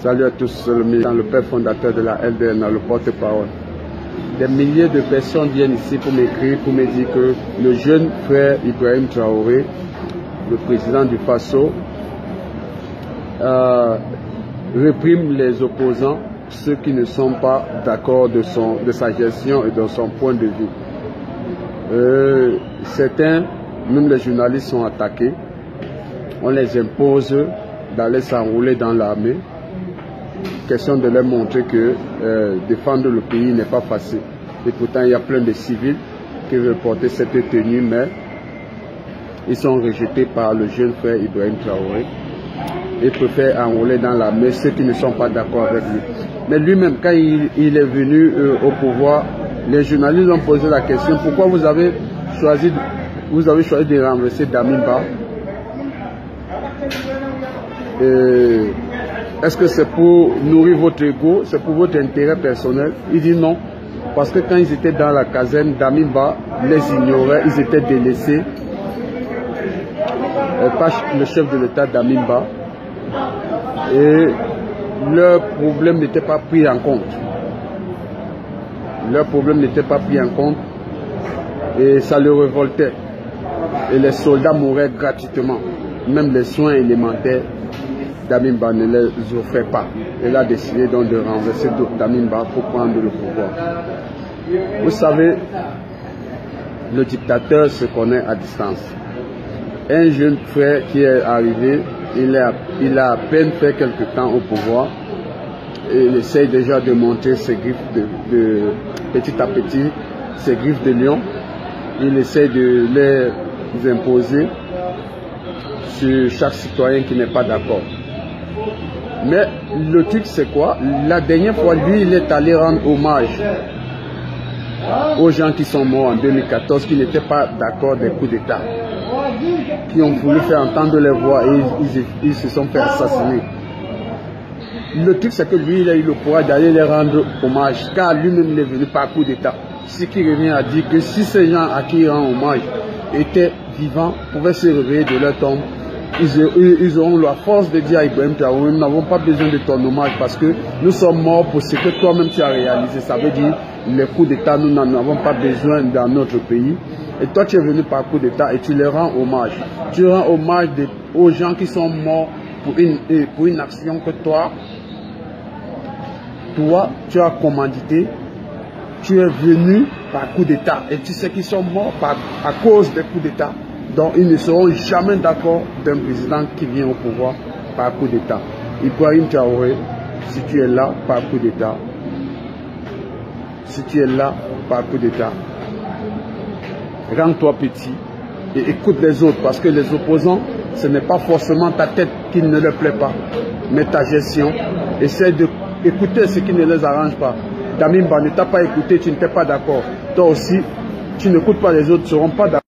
Salut à tous, le père fondateur de la LDN, le porte-parole. Des milliers de personnes viennent ici pour m'écrire, pour me dire que le jeune frère Ibrahim Traoré, le président du Faso, réprime les opposants, ceux qui ne sont pas d'accord de sa gestion et de son point de vue. Certains, même les journalistes, sont attaqués. On les impose d'aller s'enrouler dans l'armée. Question de leur montrer que défendre le pays n'est pas facile. Et pourtant, il y a plein de civils qui veulent porter cette tenue, mais ils sont rejetés par le jeune frère Ibrahim Traoré. Il préfère enrouler dans l'armée ceux qui ne sont pas d'accord avec lui. Mais lui-même, quand il est venu au pouvoir, les journalistes ont posé la question: pourquoi vous avez choisi de renverser Damiba? Est-ce que c'est pour nourrir votre ego, c'est pour votre intérêt personnel? Il dit non, parce que quand ils étaient dans la caserne, Damiba les ignorait, ils étaient délaissés par le chef de l'État Damiba, et leur problème n'était pas pris en compte. Leur problème n'était pas pris en compte et ça le révoltait. Et les soldats mouraient gratuitement, même les soins élémentaires. Damiba ne les offrait pas. Il a décidé donc de renverser Damiba pour prendre le pouvoir. Vous savez, le dictateur se connaît à distance. Un jeune frère qui est arrivé, il a à peine fait quelque temps au pouvoir. Et il essaye déjà de monter ses griffes petit à petit, ses griffes de lion. Il essaye de les imposer sur chaque citoyen qui n'est pas d'accord. Mais le truc c'est quoi? La dernière fois, lui, il est allé rendre hommage aux gens qui sont morts en 2014, qui n'étaient pas d'accord des coups d'État, qui ont voulu faire entendre les voix et ils se sont fait assassiner. Le truc c'est que lui, il a eu le courage d'aller les rendre hommage, car lui-même il est venu par coup d'État. Ce qui revient à dire que si ces gens à qui il rend hommage étaient vivants, pouvaient se réveiller de leur tombe, ils auront la force de dire à Ibrahim Traoré: nous n'avons pas besoin de ton hommage parce que nous sommes morts pour ce que toi-même tu as réalisé. Ça veut dire les coups d'État, nous n'en avons pas besoin dans notre pays. Et toi, tu es venu par coup d'État et tu les rends hommage. Tu rends hommage aux gens qui sont morts pour une action que toi, tu as commandité. Tu es venu par coup d'État et tu sais qu'ils sont morts à cause des coups d'État. Donc ils ne seront jamais d'accord d'un président qui vient au pouvoir par coup d'État. Ibrahim Traoré, si tu es là par coup d'État, rends-toi petit et écoute les autres, parce que les opposants, ce n'est pas forcément ta tête qui ne leur plaît pas, mais ta gestion. Essaie d'écouter ce qui ne les arrange pas. Damiba ne t'a pas écouté, tu n'étais pas d'accord. Toi aussi, tu n'écoutes pas les autres, ne seront pas d'accord.